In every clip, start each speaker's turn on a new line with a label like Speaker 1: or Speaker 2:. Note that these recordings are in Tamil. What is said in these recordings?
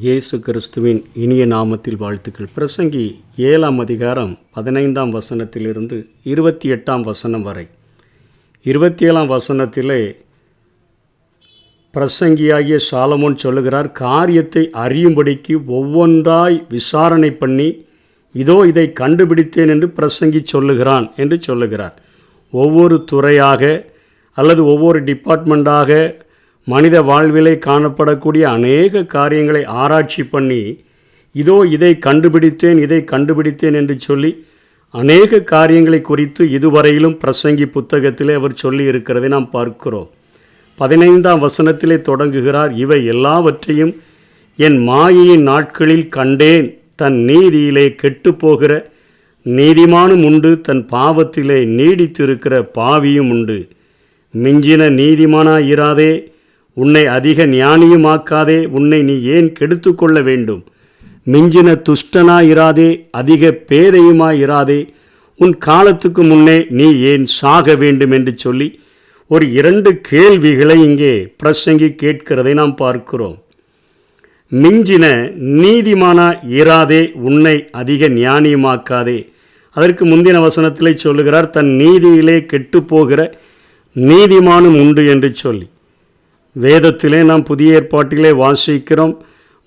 Speaker 1: இயேசு கிறிஸ்துவின் இனிய நாமத்தில் வாழ்த்துக்கள். பிரசங்கி 7ஆம் அதிகாரம் 15ஆம் வசனத்திலிருந்து 28ஆம் வசனம் வரை. 27ஆம் வசனத்திலே பிரசங்கியாகிய சாலமோன் சொல்லுகிறார், காரியத்தை அறியும்படிக்கு ஒவ்வொன்றாய் விசாரணை பண்ணி இதோ இதை கண்டுபிடித்தேன் என்று பிரசங்கி சொல்லுகிறான் என்று சொல்லுகிறார். ஒவ்வொரு துறையாக அல்லது ஒவ்வொரு டிபார்ட்மெண்ட்டாக மனித வாழ்விலே காணப்படக்கூடிய அநேக காரியங்களை ஆராய்ச்சி பண்ணி இதோ இதை கண்டுபிடித்தேன் என்று சொல்லி அநேக காரியங்களை குறித்து இதுவரையிலும் பிரசங்கி புத்தகத்திலே அவர் சொல்லி இருக்கிறதை நாம் பார்க்கிறோம். 15ஆம் வசனத்திலே தொடங்குகிறார், இவை எல்லாவற்றையும் என் மாயையின் நாட்களில் கண்டேன். தன் நீதியிலே கெட்டுப்போகிற நீதிமானும் உண்டு, தன் பாவத்திலே நீடித்திருக்கிற பாவியும் உண்டு. மிஞ்சின நீதிமானாயிராதே, உன்னை அதிக ஞானியுமாக்காதே, உன்னை நீ ஏன் கெடுத்து கொள்ள வேண்டும்? மிஞ்சின துஷ்டனாயிராதே, அதிக பேதையுமாயிராதே, உன் காலத்துக்கு முன்னே நீ ஏன் சாக வேண்டும் என்று சொல்லி ஒரு 2 கேள்விகளை இங்கே பிரசங்கி கேட்கிறதை நாம் பார்க்கிறோம். மிஞ்சின நீதிமானா இராதே, உன்னை அதிக ஞானியுமாக்காதே. அதற்கு முந்தின வசனத்திலே சொல்லுகிறார், தன் நீதியிலே கெட்டுப்போகிற நீதிமானும் உண்டு என்று சொல்லி. வேதத்திலே நாம் புதிய ஏற்பாட்டிலே வாசிக்கிறோம்,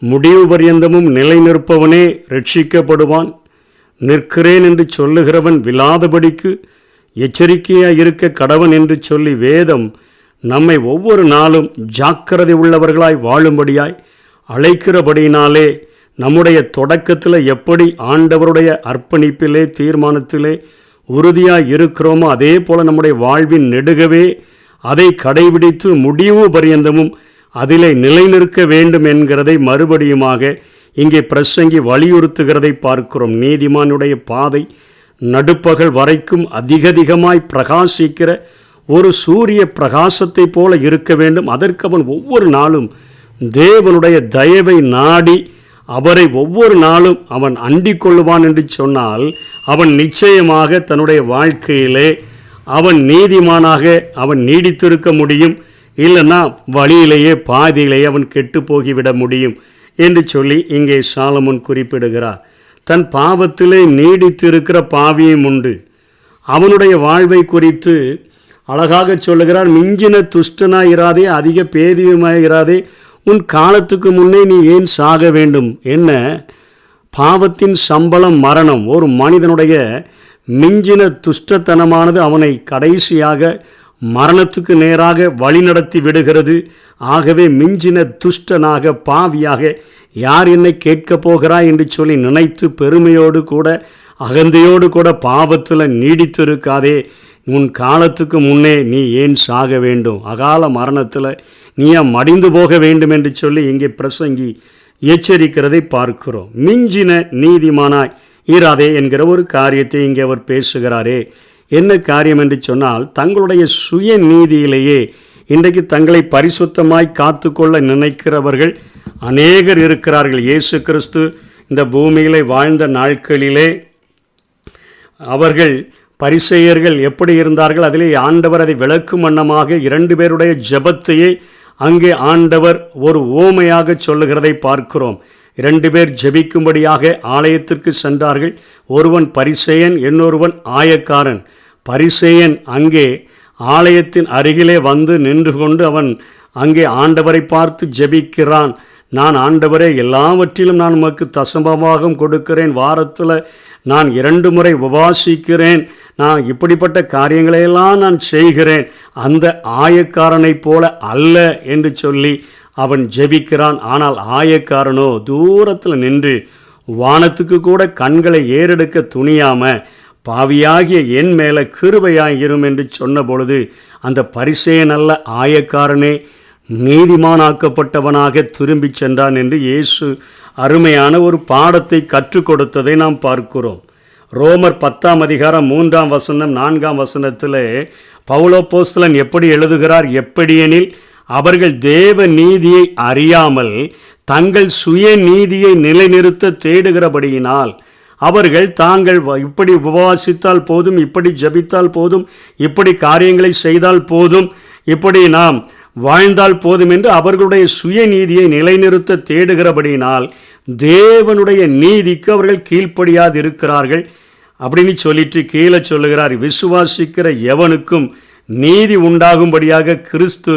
Speaker 1: முடிவு பரியந்தமும் நிலை நிற்பவனே ரட்சிக்கப்படுவான், நிற்கிறேன் என்று சொல்லுகிறவன் விழாதபடிக்கு எச்சரிக்கையாக இருக்க கடவன் என்று சொல்லி வேதம் நம்மை ஒவ்வொரு நாளும் ஜாக்கிரதை உள்ளவர்களாய் வாழும்படியாய் அழைக்கிறபடியினாலே நம்முடைய தொடக்கத்தில் எப்படி ஆண்டவருடைய அர்ப்பணிப்பிலே தீர்மானத்திலே உறுதியாக இருக்கிறோமோ அதே போல் நம்முடைய வாழ்வின் நெடுகவே அதை கடைபிடித்து முடிவு பரியந்தமும் அதிலே நிலைநிற்க வேண்டும் என்கிறதை மறுபடியுமாக இங்கே பிரசங்கி வலியுறுத்துகிறதை பார்க்கிறோம். நீதிமானுடைய பாதை நடுப்பகல் வரைக்கும் அதிகமாய் பிரகாசிக்கிற ஒரு சூரிய பிரகாசத்தை போல இருக்க வேண்டும். அதற்கு அவன் ஒவ்வொரு நாளும் தேவனுடைய தயவை நாடி அவரை ஒவ்வொரு நாளும் அவன் அண்டிக் கொள்ளுவான் என்று சொன்னால் அவன் நிச்சயமாக தன்னுடைய வாழ்க்கையிலே அவன் நீதிமானாக அவன் நீடித்திருக்க முடியும். இல்லைன்னா வழியிலேயே பாதியிலேயே அவன் கெட்டு போகிவிட முடியும் என்று சொல்லி இங்கே சாலமோன் குறிப்பிடுகிறார். தன் பாவத்திலே நீடித்திருக்கிற பாவியும் உண்டு. அவனுடைய வாழ்வை குறித்து அழகாக சொல்லுகிறார், மிஞ்சின துஷ்டனாயிராதே, அதிக பேதியுமாயிராதே, உன் காலத்துக்கு முன்னே நீ ஏன் சாக வேண்டும்? என்ன, பாவத்தின் சம்பளம் மரணம். ஒரு மனிதனுடைய மிஞ்சின துஷ்டத்தனமானது அவனை கடைசியாக மரணத்துக்கு நேராக வழிநடத்தி விடுகிறது. ஆகவே மிஞ்சின துஷ்டனாக பாவியாக யார் என்னை கேட்கப் போகிறாய் என்று சொல்லி நினைத்து பெருமையோடு கூட அகந்தையோடு கூட பாவத்தில் நீடித்திருக்காதே. உன் காலத்துக்கு முன்னே நீ ஏன் சாக வேண்டும்? அகால மரணத்தில் நீ மடிந்து போக வேண்டும் என்று சொல்லி இங்கே பிரசங்கி எச்சரிக்கிறதை பார்க்கிறோம். மிஞ்சின நீதிமானாய் ஈராதே என்கிற ஒரு காரியத்தை இங்கே அவர் பேசுகிறாரே. என்ன காரியம் என்று சொன்னால், தங்களுடைய சுய நீதியிலேயே இன்றைக்கு தங்களை பரிசுத்தமாய் காத்து கொள்ள நினைக்கிறவர்கள் அநேகர் இருக்கிறார்கள். இயேசு கிறிஸ்து இந்த பூமியிலே வாழ்ந்த நாட்களிலே அவர்கள் பரிசேயர்கள் எப்படி இருந்தார்கள், அதிலே ஆண்டவர் அதை விளக்கும் வண்ணமாக 2 பேருடைய ஜெபத்தையே அங்கே ஆண்டவர் ஒரு ஓமையாக சொல்லுகிறதை பார்க்கிறோம். 2 பேர் ஜெபிக்கும்படியாக ஆலயத்திற்கு சென்றார்கள். ஒருவன் பரிசேயன், இன்னொருவன் ஆயக்காரன். பரிசேயன் அங்கே ஆலயத்தின் அருகிலே வந்து நின்று கொண்டு அவன் அங்கே ஆண்டவரை பார்த்து ஜெபிக்கிறான். நான் ஆண்டவரே, எல்லாவற்றிலும் நான் உமக்கு தசமபாகம் கொடுக்கிறேன், வாரத்தில் நான் 2 முறை உபவாசிக்கிறேன், நான் இப்படிப்பட்ட காரியங்களையெல்லாம் நான் செய்கிறேன், அந்த ஆயக்காரனைப் போல அல்ல என்று சொல்லி அவன் ஜெபிக்கிறான். ஆனால் ஆயக்காரனோ தூரத்தில் நின்று வானத்துக்கு கூட கண்களை ஏறெடுக்க துணியாம பாவியாகிய என் மேலே கிருபையாயிரும் என்று சொன்ன பொழுது அந்த பரிசேயன் அல்ல ஆயக்காரனே நீதிமானாக்கப்பட்டவனாக திரும்பி சென்றான் என்று இயேசு அருமையான ஒரு பாடத்தை கற்றுக் கொடுத்ததை நாம் பார்க்கிறோம். ரோமர் 10ஆம் அதிகாரம் 3ஆம் வசனம் 4ஆம் வசனத்தில் பவுலப்போஸ்தலன் எப்படி எழுதுகிறார், எப்படியெனில் அவர்கள் தேவ நீதியை அறியாமல் தங்கள் சுய நீதியை நிலைநிறுத்த தேடுகிறபடியினால் அவர்கள் தாங்கள் இப்படி உபவாசித்தால் போதும், இப்படி ஜபித்தால் போதும், இப்படி காரியங்களை செய்தால் போதும், இப்படி நாம் வாழ்ந்தால் போதும் என்று அவர்களுடைய சுயநீதியை நிலைநிறுத்த தேடுகிறபடியினால் தேவனுடைய நீதிக்கு அவர்கள் கீழ்ப்படியாது இருக்கிறார்கள் அப்படின்னு சொல்லிட்டு கீழே சொல்லுகிறார், விசுவாசிக்கிற எவனுக்கும் நீதி உண்டாகும்படியாக கிறிஸ்து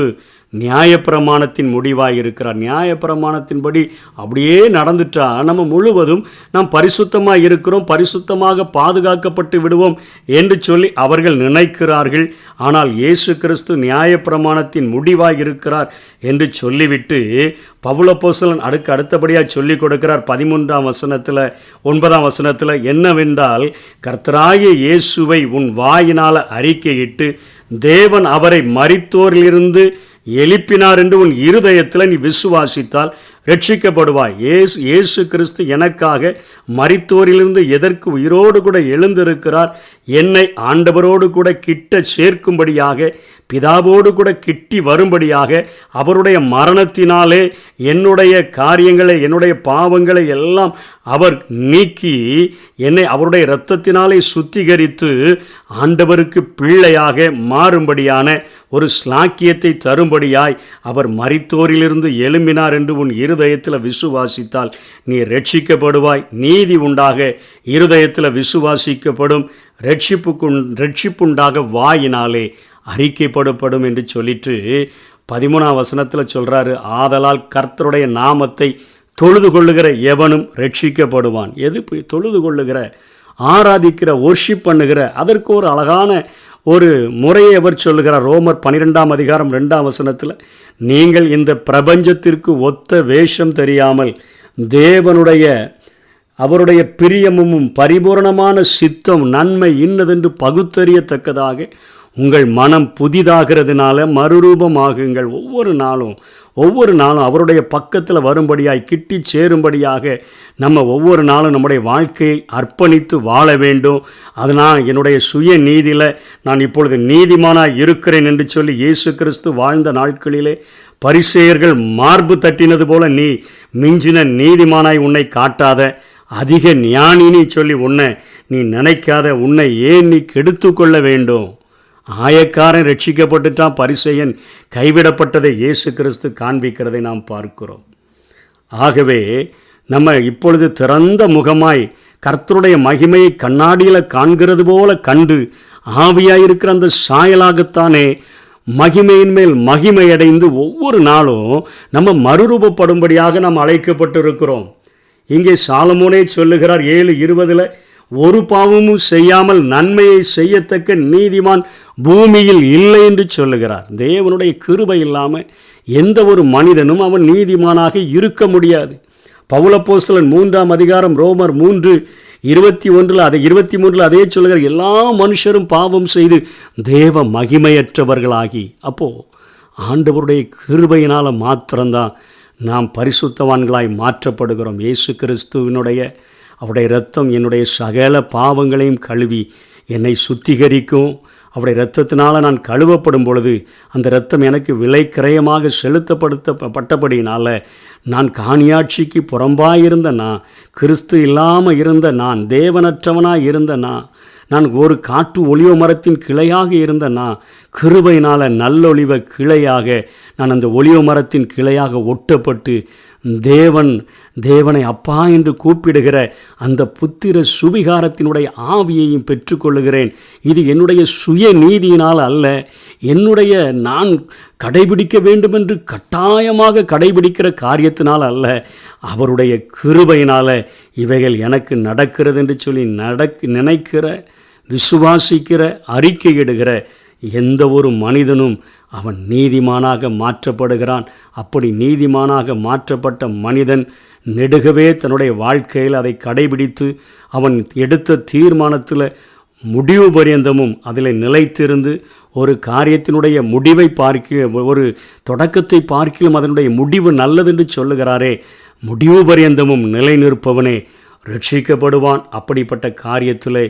Speaker 1: நியாயப்பிரமாணத்தின் முடிவாக இருக்கிறார். நியாயப்பிரமாணத்தின்படி அப்படியே நடந்துட்டா நம்ம முழுவதும் நாம் பரிசுத்தமாக இருக்கிறோம், பரிசுத்தமாக பாதுகாக்கப்பட்டு விடுவோம் என்று சொல்லி அவர்கள் நினைக்கிறார்கள். ஆனால் இயேசு கிறிஸ்து நியாயப்பிரமாணத்தின் முடிவாக இருக்கிறார் என்று சொல்லிவிட்டு பவுலப்போஸ்தலன் அடுத்தபடியாக சொல்லிக் கொடுக்கிறார் 13ஆம் வசனத்தில் 9ஆம் வசனத்தில் என்னவென்றால், கர்த்தராகிய இயேசுவை உன் வாயினால் அறிக்கையிட்டு தேவன் அவரை மரித்தோரிலிருந்து எழுப்பினார் என்று உன் இருதயத்தில் நீ விசுவாசித்தால் ரட்சிக்கப்படுவாய். இயேசு கிறிஸ்து எனக்காக மரித்தோரிலிருந்து எதற்கு உயிரோடு கூட எழுந்திருக்கிறார், என்னை ஆண்டவரோடு கூட கிட்ட சேர்க்கும்படியாக, பிதாவோடு கூட கிட்டி வரும்படியாக, அவருடைய மரணத்தினாலே என்னுடைய காரியங்களை, என்னுடைய பாவங்களை எல்லாம் அவர் நீக்கி என்னை அவருடைய இரத்தத்தினாலே சுத்திகரித்து ஆண்டவருக்கு பிள்ளையாக மாறும்படியான ஒரு ஸ்லாக்கியத்தை தரும்படியாய் அவர் மரித்தோரிலிருந்து எழும்பினார் என்று உன் இருதயத்தில் விசுவாசித்தால் நீ ரட்சிக்கப்படுவாய். நீதி உண்டாக இருதயத்தில் விசுவாசிக்கப்படும், ரட்சிப்புண்டாக வாயினாலே அறிக்கைப்படப்படும் என்று சொல்லிட்டு 13ஆம் வசனத்தில் சொல்கிறாரு, ஆதலால் கர்த்தருடைய நாமத்தை தொழுது கொள்ளுகிற எவனும் ரட்சிக்கப்படுவான். எது தொழுது கொள்ளுகிற, ஆராதிக்கிற, ஒர்ஷிப் பண்ணுகிற, அதற்கு ஒரு அழகான ஒரு முறையை அவர் சொல்லுகிறார். ரோமர் 12ஆம் அதிகாரம் 2ஆம் வசனத்தில், நீங்கள் இந்த பிரபஞ்சத்திற்கு ஒத்த வேஷம் தெரியாமல் அவருடைய பிரியமும் பரிபூரணமான சித்தம் நன்மை இன்னதென்று பகுத்தறியத்தக்கதாக உங்கள் மனம் புதிதாகிறதுனால மறுரூபமாகுங்கள். ஒவ்வொரு நாளும் அவருடைய பக்கத்தில் வரும்படியாய், கிட்டி சேரும்படியாக நம்ம ஒவ்வொரு நாளும் நம்முடைய வாழ்க்கையை அர்ப்பணித்து வாழ வேண்டும். அதனால் என்னுடைய சுய நீதியில் நான் இப்பொழுது நீதிமானாய் இருக்கிறேன் என்று சொல்லி இயேசு கிறிஸ்து வாழ்ந்த நாட்களிலே பரிசேயர்கள் மார்பு தட்டினது போல நீ மிஞ்சின நீதிமானாய் உன்னை காட்டாத, அதிக ஞானின்னு சொல்லி உன்னை நீ நினைக்காத, உன்னை ஏன் நீ கெடுத்து கொள்ள வேண்டும்? ஆயக்காரன் ரட்சிக்கப்பட்டுட்டான், பரிசேயன் கைவிடப்பட்டதை இயேசு கிறிஸ்து காண்பிக்கிறதை நாம் பார்க்கிறோம். ஆகவே நம்ம இப்பொழுது திறந்த முகமாய் கர்த்தருடைய மகிமையை கண்ணாடியில் காண்கிறது போல கண்டு ஆவியாயிருக்கிற அந்த சாயலாகத்தானே மகிமையின் மேல் மகிமையடைந்து ஒவ்வொரு நாளும் நம்ம மறுரூபப்படும்படியாக நாம் அழைக்கப்பட்டிருக்கிறோம். இங்கே சாலமோனே சொல்லுகிறார் 7:20, ஒரு பாவமும் செய்யாமல் நன்மையை செய்யத்தக்க நீதிமான் பூமியில் இல்லை என்று சொல்லுகிறார். தேவனுடைய கிருபை இல்லாமல் எந்த ஒரு மனிதனும் அவன் நீதிமானாக இருக்க முடியாது. பவுலப்போஸ்தலன் 3ஆம் அதிகாரம் ரோமர் 3:21 அதே சொல்லுகிறார், எல்லா மனுஷரும் பாவம் செய்து தேவ மகிமையற்றவர்களாகி. அப்போது ஆண்டவருடைய கிருபையினால் மாத்திரம்தான் நாம் பரிசுத்தவான்களாய் மாற்றப்படுகிறோம். இயேசு கிறிஸ்துவினுடைய அவருடைய இரத்தம் என்னுடைய சகல பாவங்களையும் கழுவி என்னை சுத்திகரிக்கும். அவருடைய இரத்தத்தினால் நான் கழுவப்படும் பொழுது அந்த இரத்தம் எனக்கு விலை கிரயமாக செலுத்தப்பட்டபடியினால் நான் காணியாட்சிக்கு புறம்பாயிருந்த நான், கிறிஸ்து இல்லாமல் இருந்த நான், தேவனற்றவனாக இருந்த நான் ஒரு காட்டு ஒலிவ மரத்தின் கிளையாக இருந்த நான், கிருபையினால் நல்லொலிவ கிளையாக நான் அந்த ஒலிவ மரத்தின் கிளையாக ஒட்டப்பட்டு தேவனை அப்பா என்று கூப்பிடுகிற அந்த புத்திர சுவிகாரத்தினுடைய ஆவியையும் பெற்றுக்கொள்ளுகிறேன். இது என்னுடைய சுய நீதியினால் அல்ல, என்னுடைய நான் கடைபிடிக்க வேண்டுமென்று கட்டாயமாக கடைபிடிக்கிற காரியத்தினால் அல்ல, அவருடைய கிருபையினால் இவைகள் எனக்கு நடக்கிறது என்று சொல்லி நினைக்கிற, விசுவாசிக்கிற, அறிக்கையிடுகிற எந்த ஒரு மனிதனும் அவன் நீதிமானாக மாற்றப்படுகிறான். அப்படி நீதிமானாக மாற்றப்பட்ட மனிதன் நெடுகவே தன்னுடைய வாழ்க்கையில் அதை கடைபிடித்து அவன் எடுத்த தீர்மானத்தில் முடிவு பரியந்தமும் அதில் நிலைத்திருந்து ஒரு காரியத்தினுடைய முடிவை ஒரு தொடக்கத்தை பார்க்கிலும் அதனுடைய முடிவு நல்லதென்று சொல்லுகிறாரே, முடிவு பரியந்தமும் நிலை நிற்பவனே ரட்சிக்கப்படுவான். அப்படிப்பட்ட காரியத்தில்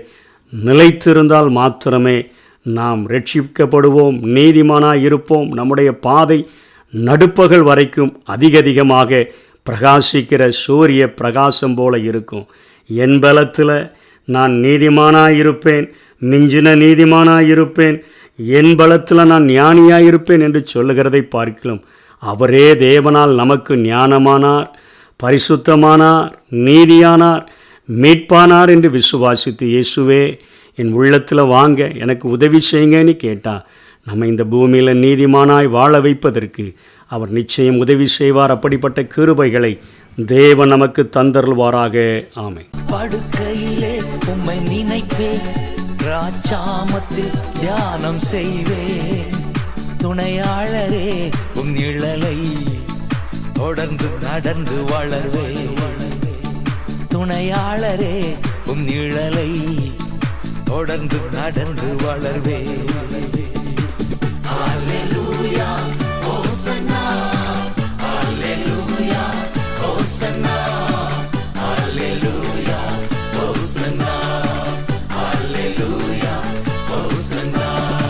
Speaker 1: நிலைத்திருந்தால் மாத்திரமே நாம் ரட்சிக்கப்படுவோம், நீதிமானாய் இருப்போம். நம்முடைய பாதை நடுப்பகல் வரைக்கும் அதிகமாக பிரகாசிக்கிற சூரிய பிரகாசம் போல இருக்கும். என் பலத்தில் நான் நீதிமானாய் இருப்பேன், மிஞ்சின நீதிமானாய் இருப்பேன். என் பலத்தில் நான் ஞானியாயிருப்பேன் என்று சொல்லுகிறதை பார்க்கலாம். அவரே தேவனால் நமக்கு ஞானமானார், பரிசுத்தமானார், நீதியானார், மீட்பானார் என்று விசுவாசித்து இயேசுவே என் உள்ளத்தில் வாங்க, எனக்கு உதவி செய்யுங்கன்னு கேட்டால் நம்ம இந்த பூமியில் நீதிமானாய் வாழ வைப்பதற்கு அவர் நிச்சயம் உதவி செய்வார். அப்படிப்பட்ட கிருபைகளை தேவன் நமக்கு தந்தருள்வாராக. ஆமென்.
Speaker 2: படுக்கையிலே உம்மை நினைப்பேன், ராஜாமத்தில் தியானம் செய்வேன். துணையாளரே உம் நிழலை தொடர்ந்து நடந்து வளர்வேன். துணையாளரே உம் நிழலை தொடர்ந்து நடந்து வளர்வேன்.